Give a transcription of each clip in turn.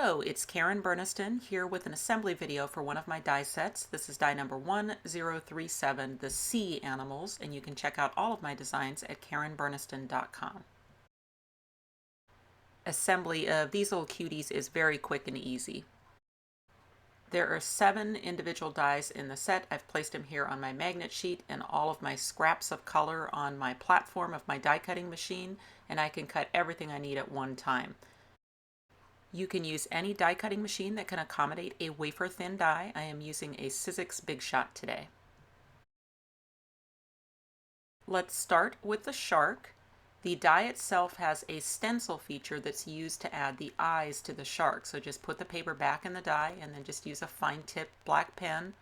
Hello, it's Karen Burniston here with an assembly video for one of my die sets. This is die number 1037, the sea animals, and you can check out all of my designs at karenburniston.com. Assembly of these little cuties is very quick and easy. There are 7 individual dies in the set. I've placed them here on my magnet sheet and all of my scraps of color on my platform of my die cutting machine, and I can cut everything I need at one time. You can use any die cutting machine that can accommodate a wafer thin die. I am using a Sizzix Big Shot today. Let's start with the shark. The die itself has a stencil feature that's used to add the eyes to the shark. So just put the paper back in the die and then just use a fine tip black pen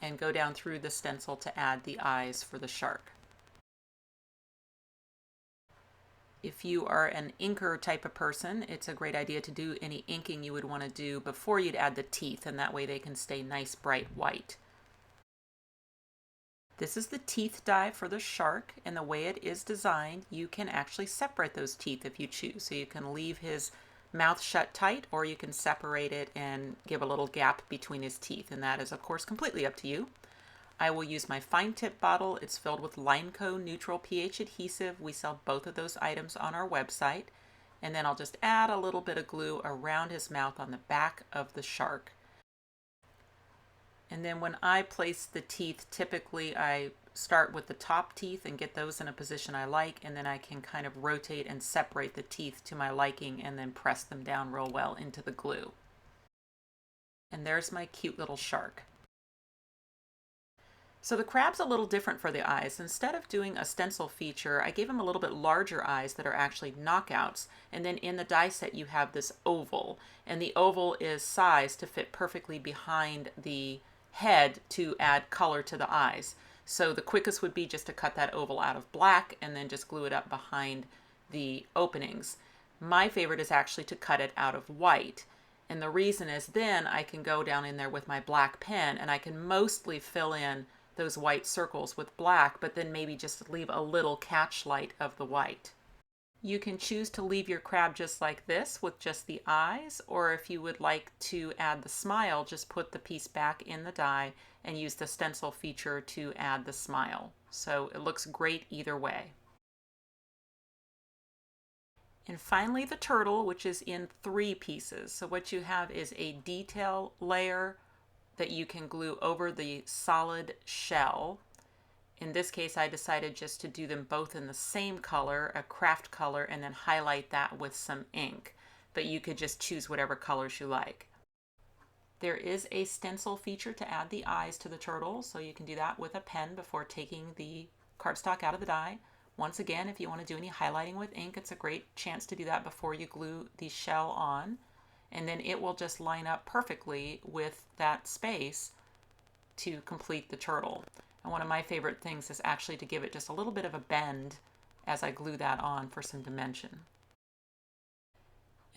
and go down through the stencil to add the eyes for the shark. If you are an inker type of person, it's a great idea to do any inking you would want to do before you'd add the teeth, and that way they can stay nice bright white. This is the teeth die for the shark, and the way it is designed, you can actually separate those teeth if you choose. So you can leave his mouth shut tight, or you can separate it and give a little gap between his teeth, and that is of course completely up to you. I will use my fine tip bottle. It's filled with Lineco neutral pH adhesive. We sell both of those items on our website. And then I'll just add a little bit of glue around his mouth on the back of the shark. And then when I place the teeth, typically I start with the top teeth and get those in a position I like, and then I can kind of rotate and separate the teeth to my liking and then press them down real well into the glue. And there's my cute little shark. So the crab's a little different for the eyes. Instead of doing a stencil feature, I gave him a little bit larger eyes that are actually knockouts. And then in the die set you have this oval. And the oval is sized to fit perfectly behind the head to add color to the eyes. So the quickest would be just to cut that oval out of black and then just glue it up behind the openings. My favorite is actually to cut it out of white. And the reason is then I can go down in there with my black pen and I can mostly fill in those white circles with black, but then maybe just leave a little catch light of the white. You can choose to leave your crab just like this with just the eyes, or if you would like to add the smile, just put the piece back in the die and use the stencil feature to add the smile. So it looks great either way. And finally the turtle, which is in 3 pieces. So what you have is a detail layer that you can glue over the solid shell. In this case, I decided just to do them both in the same color, a craft color, and then highlight that with some ink. But you could just choose whatever colors you like. There is a stencil feature to add the eyes to the turtle, so you can do that with a pen before taking the cardstock out of the die. Once again, if you want to do any highlighting with ink, it's a great chance to do that before you glue the shell on. And then it will just line up perfectly with that space to complete the turtle. And one of my favorite things is actually to give it just a little bit of a bend as I glue that on for some dimension.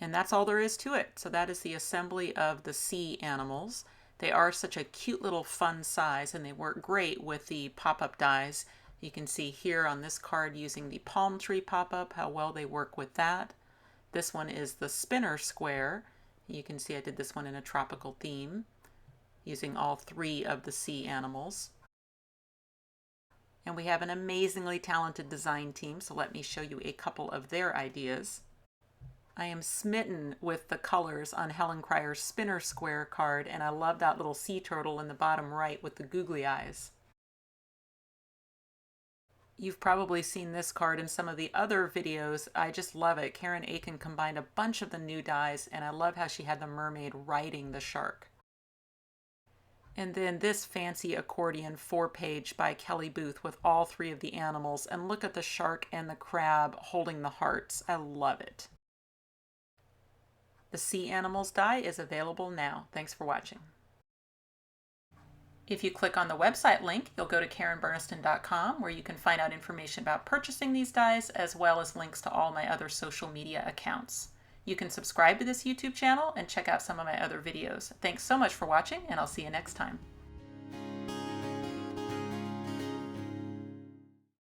And that's all there is to it. So that is the assembly of the sea animals. They are such a cute little fun size, and they work great with the pop-up dies. You can see here on this card using the palm tree pop-up how well they work with that. This one is the spinner square. You can see I did this one in a tropical theme using all 3 of the sea animals. And we have an amazingly talented design team, so let me show you a couple of their ideas. I am smitten with the colors on Helen Cryer's spinner square card, and I love that little sea turtle in the bottom right with the googly eyes. You've probably seen this card in some of the other videos. I just love it. Karen Aiken combined a bunch of the new dies, and I love how she had the mermaid riding the shark. And then this fancy accordion 4-page by Kelly Booth with all 3 of the animals, and look at the shark and the crab holding the hearts. I love it. The Sea Animals die is available now. Thanks for watching. If you click on the website link, you'll go to karenburniston.com where you can find out information about purchasing these dies as well as links to all my other social media accounts. You can subscribe to this YouTube channel and check out some of my other videos. Thanks so much for watching, and I'll see you next time.